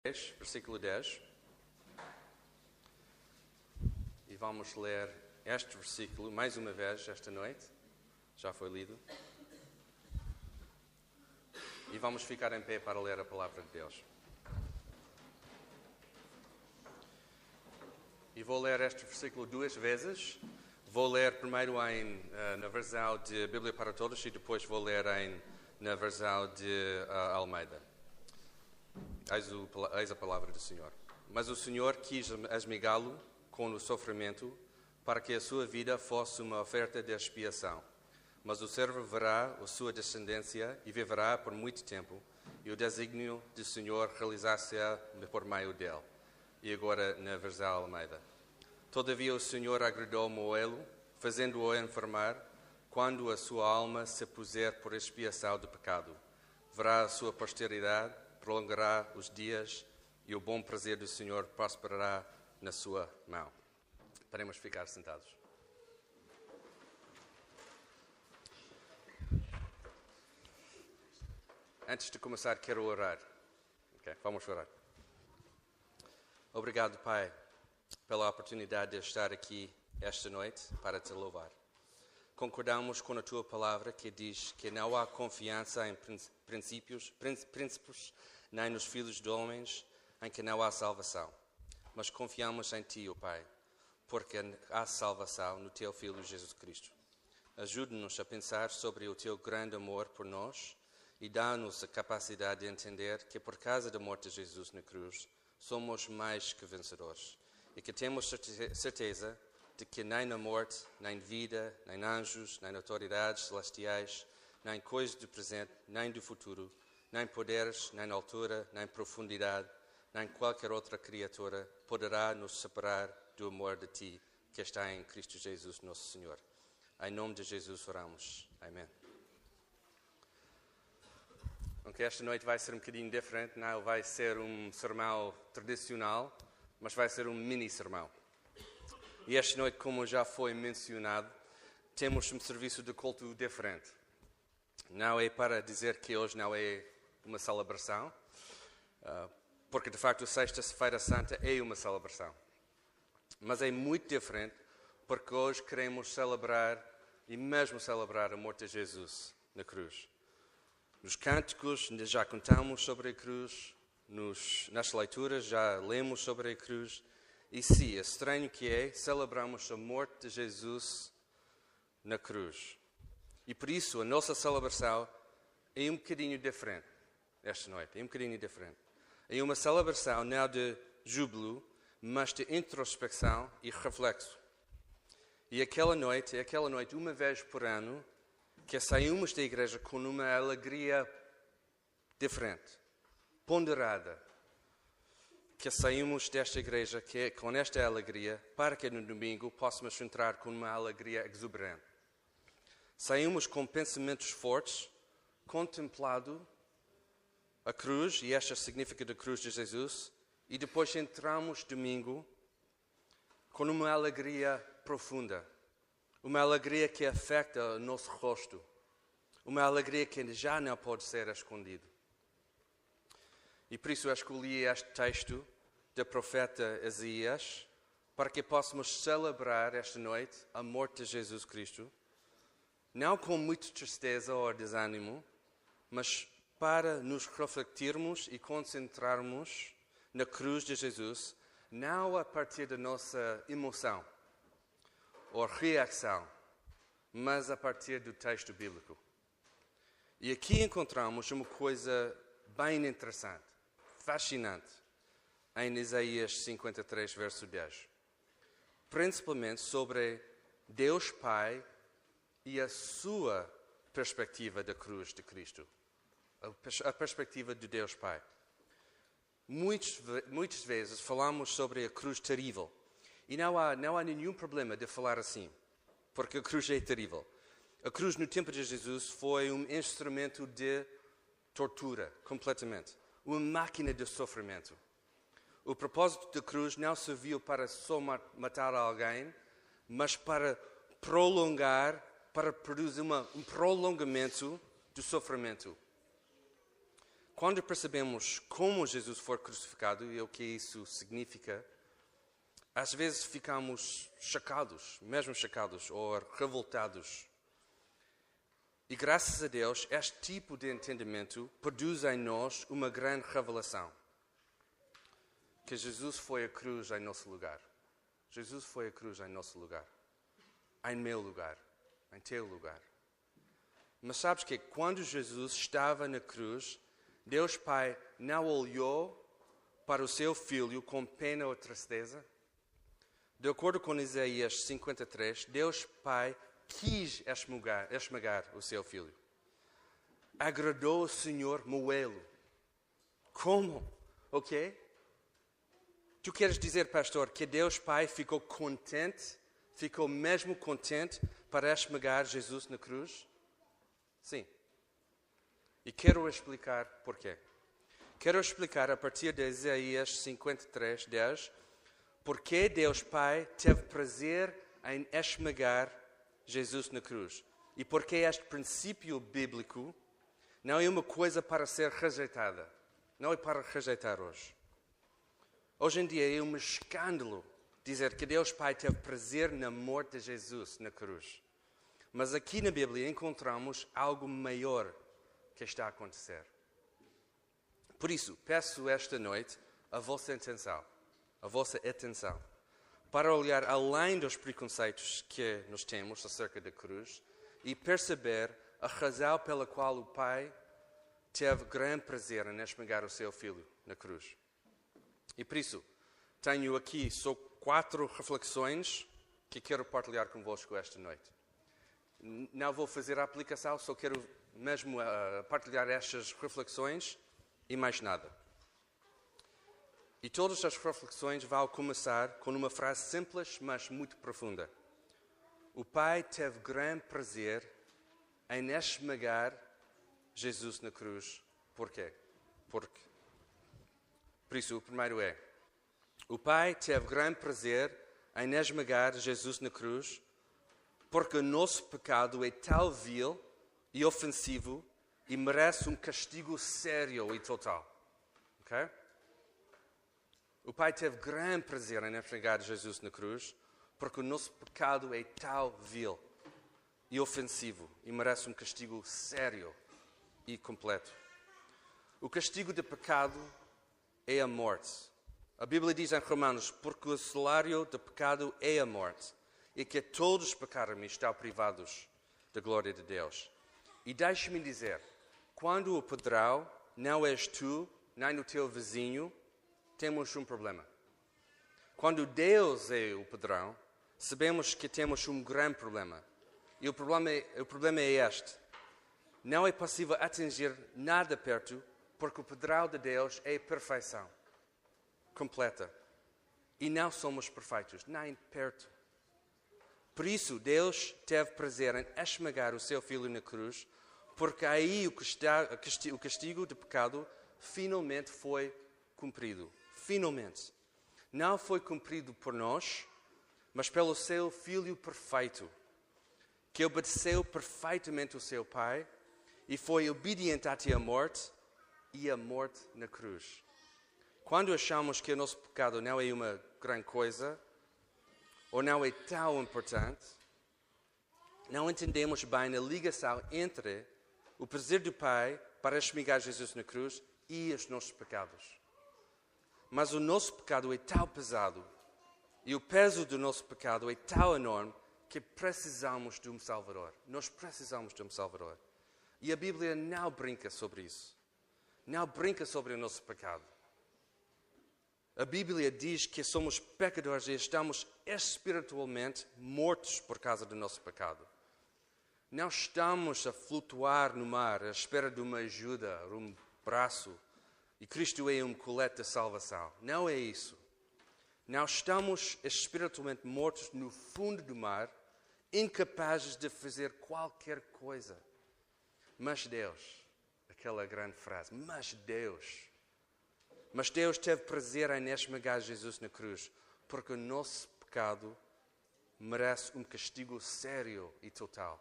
Versículo 10. E vamos ler este versículo mais uma vez esta noite. Já foi lido. E vamos ficar em pé para ler a palavra de Deus. E vou ler este versículo duas vezes. Vou ler primeiro na versão de Bíblia para Todos e depois vou ler na versão de Almeida. Eis a palavra do Senhor. Mas o Senhor quis esmigá-lo com o sofrimento, para que a sua vida fosse uma oferta de expiação. Mas o servo verá a sua descendência e viverá por muito tempo, e o desígnio do Senhor realizar-se-á por meio dele. E agora na versão Almeida. Todavia o Senhor agradou Moelo, fazendo-o enfermar, quando a sua alma se puser por expiação do pecado. Verá a sua posteridade, prolongará os dias, e o bom prazer do Senhor prosperará na sua mão. Podemos ficar sentados. Antes de começar, quero orar. Vamos orar. Obrigado, Pai, pela oportunidade de estar aqui esta noite para te louvar. Concordamos com a tua palavra que diz que não há confiança em príncipes, nem nos filhos de homens, em que não há salvação. Mas confiamos em ti, ó Pai, porque há salvação no teu Filho Jesus Cristo. Ajude-nos a pensar sobre o teu grande amor por nós e dá-nos a capacidade de entender que por causa da morte de Jesus na cruz, somos mais que vencedores. E que temos certeza de que nem na morte, nem vida, nem anjos, nem autoridades celestiais, nem coisas do presente, nem do futuro, nem poderes, nem altura, nem profundidade, nem qualquer outra criatura poderá nos separar do amor de ti, que está em Cristo Jesus, nosso Senhor. Em nome de Jesus oramos. Amém. Esta noite vai ser um bocadinho diferente, não vai ser um sermão tradicional, mas vai ser um mini-sermão. E esta noite, como já foi mencionado, temos um serviço de culto diferente. Não é para dizer que hoje não é uma celebração, porque de facto a Sexta-feira Santa é uma celebração. Mas é muito diferente porque hoje queremos celebrar e mesmo celebrar a morte de Jesus na cruz. Nos cânticos já contamos sobre a cruz, nas leituras já lemos sobre a cruz. E sim, é estranho que celebramos a morte de Jesus na cruz. E por isso a nossa celebração é um bocadinho diferente esta noite. É um bocadinho diferente. É uma celebração não de júbilo, mas de introspecção e reflexo. E aquela noite, uma vez por ano, que saímos da igreja com uma alegria diferente, ponderada. Que saímos desta igreja com esta alegria, para que no domingo possamos entrar com uma alegria exuberante. Saímos com pensamentos fortes, contemplado a cruz, e esta significa a cruz de Jesus, e depois entramos domingo com uma alegria profunda, uma alegria que afeta o nosso rosto, uma alegria que já não pode ser escondida. E por isso eu escolhi este texto do profeta Isaías para que possamos celebrar esta noite a morte de Jesus Cristo, não com muita tristeza ou desânimo, mas para nos refletirmos e concentrarmos na cruz de Jesus, não a partir da nossa emoção ou reação, mas a partir do texto bíblico. E aqui encontramos uma coisa bem interessante, fascinante, em Isaías 53, verso 10. Principalmente sobre Deus Pai e a sua perspectiva da cruz de Cristo. A perspectiva de Deus Pai. Muitas vezes falamos sobre a cruz terrível. E não há nenhum problema de falar assim, porque a cruz é terrível. A cruz no tempo de Jesus foi um instrumento de tortura, completamente. Uma máquina de sofrimento. O propósito da cruz não serviu para só matar alguém, mas para prolongar, para produzir um prolongamento do sofrimento. quando percebemos como Jesus foi crucificado e o que isso significa, às vezes ficamos chocados ou revoltados. E graças a Deus, este tipo de entendimento produz em nós uma grande revelação. Que Jesus foi à cruz em nosso lugar. Jesus foi à cruz em nosso lugar. Em meu lugar. Em teu lugar. Mas sabes que quando Jesus estava na cruz, Deus Pai não olhou para o seu Filho com pena ou tristeza? De acordo com Isaías 53, Deus Pai quis esmagar o seu Filho. Agradou o Senhor moê-lo. Como? O quê? Tu queres dizer, pastor, que Deus Pai ficou mesmo contente para esmagar Jesus na cruz? Sim. E quero explicar porquê. Quero explicar a partir de Isaías 53, 10, porque Deus Pai teve prazer em esmagar Jesus na cruz. E porque este princípio bíblico não é uma coisa para ser rejeitada. Não é para rejeitar hoje. Hoje em dia é um escândalo dizer que Deus Pai teve prazer na morte de Jesus na cruz. Mas aqui na Bíblia encontramos algo maior que está a acontecer. Por isso, peço esta noite a vossa atenção, para olhar além dos preconceitos que nós temos acerca da cruz e perceber a razão pela qual o Pai teve grande prazer em esmagar o seu Filho na cruz. E por isso, tenho aqui só 4 reflexões que quero partilhar convosco esta noite. Não vou fazer a aplicação, só quero mesmo partilhar estas reflexões e mais nada. E todas as reflexões vão começar com uma frase simples, mas muito profunda. O Pai teve grande prazer em esmagar Jesus na cruz. Por quê? Por isso, o primeiro é: o Pai teve grande prazer em esmagar Jesus na cruz porque o nosso pecado é tão vil e ofensivo e merece um castigo sério e total. Ok? O Pai teve grande prazer em esmagar Jesus na cruz porque o nosso pecado é tão vil e ofensivo e merece um castigo sério e completo. O castigo do pecado é a morte. A Bíblia diz em Romanos, porque o salário do pecado é a morte, e que todos pecaram e estão privados da glória de Deus. E deixe-me dizer, quando o padrão não és tu, nem o teu vizinho, temos um problema. Quando Deus é o padrão, sabemos que temos um grande problema. E o problema é este. Não é possível atingir nada perto, porque o padrão de Deus é a perfeição completa. E não somos perfeitos, nem perto. Por isso, Deus teve prazer em esmagar o seu Filho na cruz, porque aí o castigo do pecado finalmente foi cumprido. Finalmente. Não foi cumprido por nós, mas pelo seu Filho perfeito, que obedeceu perfeitamente o seu Pai e foi obediente até a morte e a morte na cruz. Quando achamos que o nosso pecado não é uma grande coisa, ou não é tão importante, não entendemos bem a ligação entre o prazer do Pai para esmagar Jesus na cruz e os nossos pecados. Mas o nosso pecado é tão pesado e o peso do nosso pecado é tão enorme que precisamos de um Salvador. Nós precisamos de um Salvador. E a Bíblia não brinca sobre isso. Não brinca sobre o nosso pecado. A Bíblia diz que somos pecadores e estamos espiritualmente mortos por causa do nosso pecado. Não estamos a flutuar no mar à espera de uma ajuda, um braço, e Cristo é um colete de salvação. Não é isso. Não estamos espiritualmente mortos no fundo do mar, incapazes de fazer qualquer coisa. Mas Deus, aquela grande frase, mas Deus teve prazer em esmagar Jesus na cruz, porque o nosso pecado merece um castigo sério e total.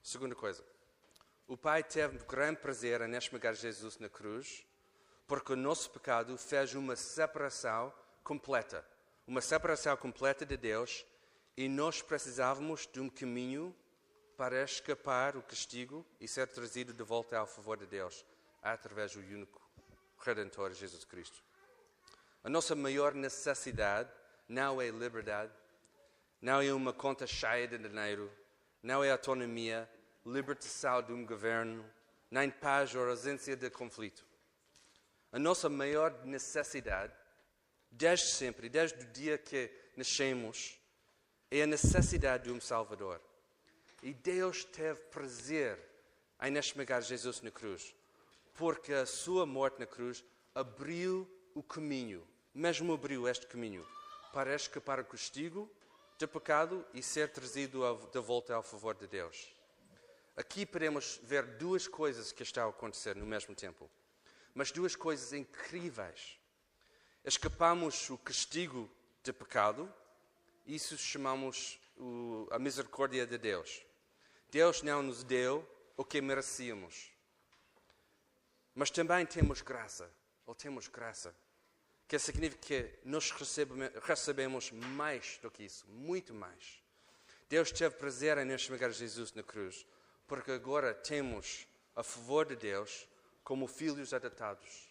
Segunda coisa, O Pai teve grande prazer em esmagar Jesus na cruz, porque o nosso pecado fez uma separação completa de Deus, e nós precisávamos de um caminho para escapar o castigo e ser trazido de volta ao favor de Deus, através do único Redentor, Jesus Cristo. A nossa maior necessidade não é liberdade, não é uma conta cheia de dinheiro, não é autonomia, libertação de um governo, nem paz ou ausência de conflito. A nossa maior necessidade, desde sempre, desde o dia que nascemos, é a necessidade de um Salvador. E Deus teve prazer em esmagar Jesus na cruz, porque a sua morte na cruz abriu o caminho, mesmo abriu este caminho, para escapar o castigo do pecado e ser trazido de volta ao favor de Deus. Aqui podemos ver duas coisas que estão a acontecer no mesmo tempo, mas duas coisas incríveis. Escapamos o castigo do pecado, isso chamamos a misericórdia de Deus. Deus não nos deu o que merecíamos. Mas também temos graça, ou temos graça, que significa que nós recebemos mais do que isso, muito mais. Deus teve prazer em esmagar Jesus na cruz, porque agora temos a favor de Deus como filhos adotados.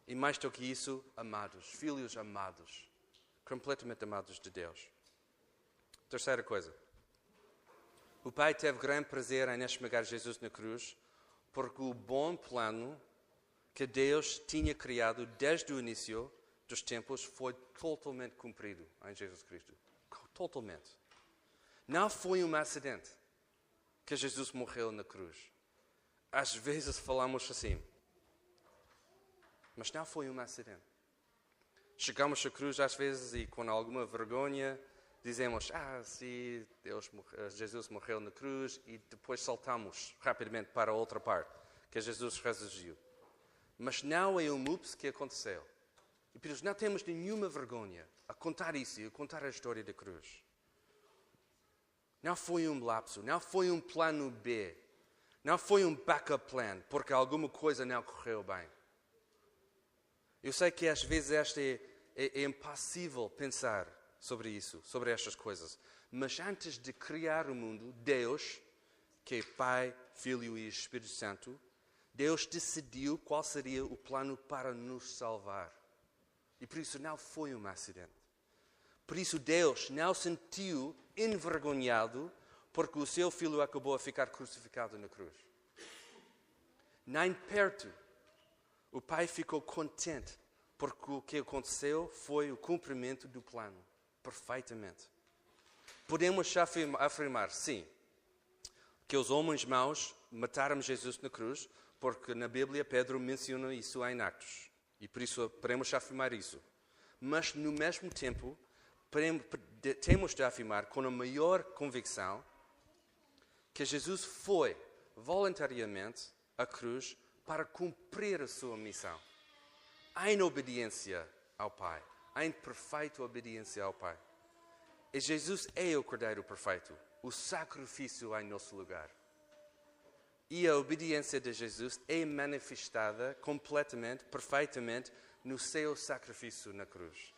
E mais do que isso, amados, filhos amados, completamente amados de Deus. Terceira coisa. O Pai teve grande prazer em esmagar Jesus na cruz, porque o bom plano que Deus tinha criado desde o início dos tempos foi totalmente cumprido em Jesus Cristo. Totalmente. Não foi um acidente que Jesus morreu na cruz. Às vezes falamos assim, mas não foi um acidente. Chegamos à cruz às vezes e com alguma vergonha dizemos, sim, Jesus morreu na cruz, e depois saltamos rapidamente para a outra parte, que Jesus ressurgiu. Mas não é um ups que aconteceu. E por isso não temos nenhuma vergonha a contar isso e a contar a história da cruz. Não foi um lapso, não foi um plano B, não foi um backup plan, porque alguma coisa não correu bem. Eu sei que às vezes é impossível pensar sobre isso, sobre estas coisas. Mas antes de criar o mundo, Deus, que é Pai, Filho e Espírito Santo, Deus decidiu qual seria o plano para nos salvar. E por isso não foi um acidente. Por isso Deus não se sentiu envergonhado porque o seu filho acabou a ficar crucificado na cruz. Nem perto. O Pai ficou contente porque o que aconteceu foi o cumprimento do plano. Perfeitamente. Podemos afirmar, sim, que os homens maus mataram Jesus na cruz, porque na Bíblia Pedro menciona isso em Atos. E por isso podemos afirmar isso. Mas no mesmo tempo, temos de afirmar com a maior convicção que Jesus foi voluntariamente à cruz para cumprir a sua missão. Em obediência ao Pai. Em perfeita obediência ao Pai. E Jesus é o Cordeiro perfeito, o sacrifício em nosso lugar. E a obediência de Jesus é manifestada completamente, perfeitamente, no seu sacrifício na cruz.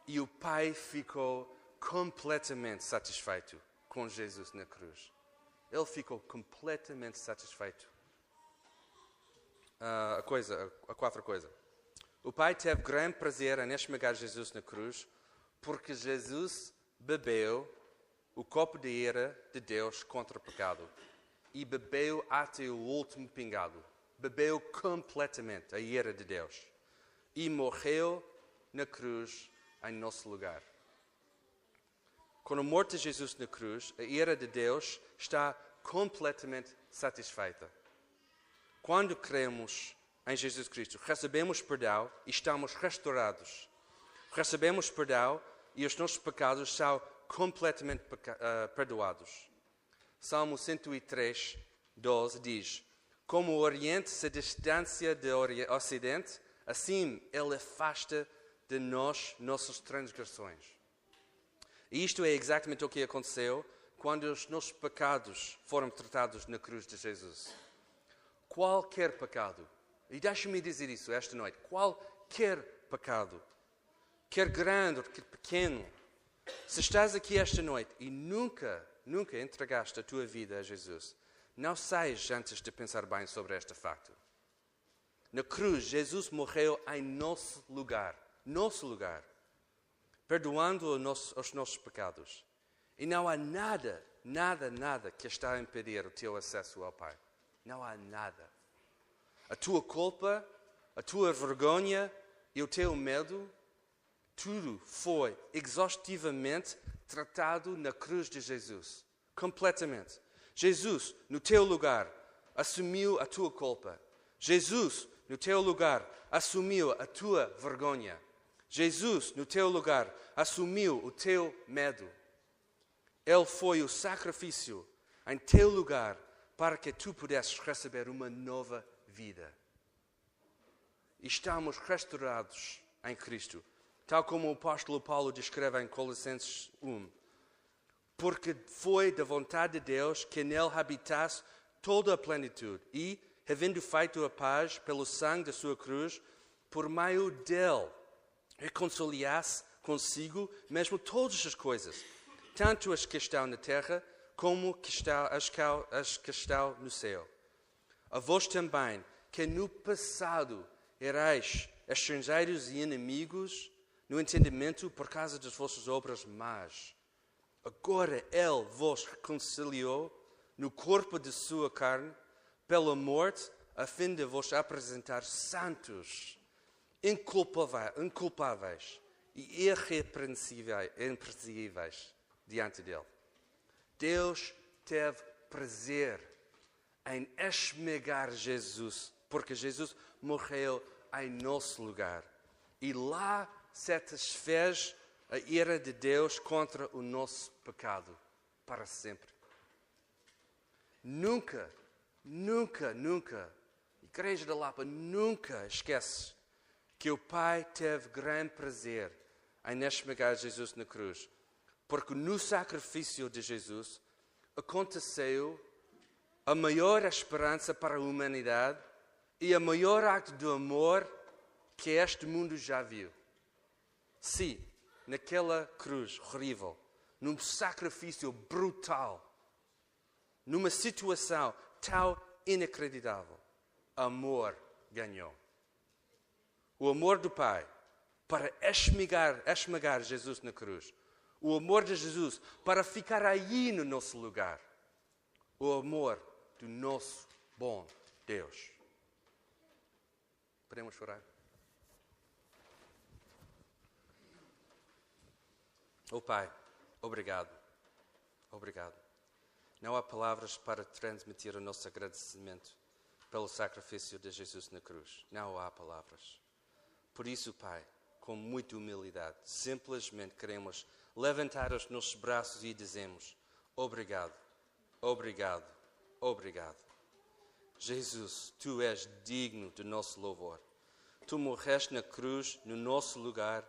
E o Pai ficou completamente satisfeito com Jesus na cruz. Ele ficou completamente satisfeito. A quarta coisa. O Pai teve grande prazer em esmagar Jesus na cruz, porque Jesus bebeu o copo de ira de Deus contra o pecado. E bebeu até o último pingado. Bebeu completamente a ira de Deus. E morreu na cruz em nosso lugar. Com a morte de Jesus na cruz, a ira de Deus está completamente satisfeita. Quando cremos em Jesus Cristo, recebemos perdão e estamos restaurados. Recebemos perdão e os nossos pecados são completamente perdoados. Salmo 103, 12 diz: como o Oriente se distancia do Ocidente, assim Ele afasta de nós nossas transgressões. E isto é exatamente o que aconteceu quando os nossos pecados foram tratados na cruz de Jesus. Qualquer pecado. E deixa-me dizer isso esta noite. Qualquer pecado. Quer grande ou quer pequeno. Se estás aqui esta noite e nunca entregaste a tua vida a Jesus, não saias antes de pensar bem sobre este facto. Na cruz, Jesus morreu em nosso lugar, perdoando os nossos pecados. E não há nada que está a impedir o teu acesso ao Pai. Não há nada. A tua culpa, a tua vergonha e o teu medo, tudo foi exaustivamente tratado na cruz de Jesus. Completamente. Jesus, no teu lugar, assumiu a tua culpa. Jesus, no teu lugar, assumiu a tua vergonha. Jesus, no teu lugar, assumiu o teu medo. Ele foi o sacrifício em teu lugar para que tu pudesses receber uma nova vida. E estamos restaurados em Cristo, tal como o apóstolo Paulo descreve em Colossenses 1. Porque foi da vontade de Deus que nele habitasse toda a plenitude e, havendo feito a paz pelo sangue da sua cruz, por meio dele reconciliasse consigo mesmo todas as coisas, tanto as que estão na terra como as que estão no céu. A vós também, que no passado erais estrangeiros e inimigos no entendimento por causa das vossas obras más, agora Ele vos reconciliou no corpo de sua carne, pela morte, a fim de vos apresentar santos, inculpáveis e irrepreensíveis diante dele. Deus teve prazer em esmagar Jesus, porque Jesus morreu em nosso lugar. E lá satisfez a ira de Deus contra o nosso pecado para sempre. Nunca, Igreja da Lapa, nunca esquece que o Pai teve grande prazer em esmagar Jesus na cruz. Porque no sacrifício de Jesus aconteceu a maior esperança para a humanidade e a maior acto de amor que este mundo já viu. Sim, naquela cruz horrível, num sacrifício brutal, numa situação tão inacreditável, amor ganhou. O amor do Pai para esmagar Jesus na cruz. O amor de Jesus para ficar aí no nosso lugar. O amor do nosso bom Deus. Podemos orar? Oh Pai, obrigado. Obrigado. Não há palavras para transmitir o nosso agradecimento pelo sacrifício de Jesus na cruz. Não há palavras. Por isso, Pai, com muita humildade, simplesmente queremos levantar os nossos braços e dizemos: obrigado, obrigado, obrigado. Jesus, Tu és digno do nosso louvor. Tu morreste na cruz no nosso lugar.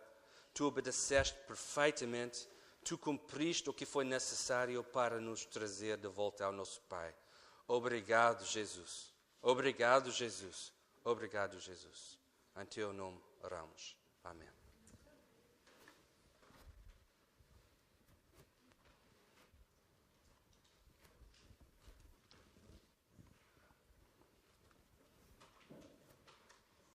Tu obedeceste perfeitamente. Tu cumpriste o que foi necessário para nos trazer de volta ao nosso Pai. Obrigado, Jesus. Obrigado, Jesus. Obrigado, Jesus. Em Teu nome oramos. Amém.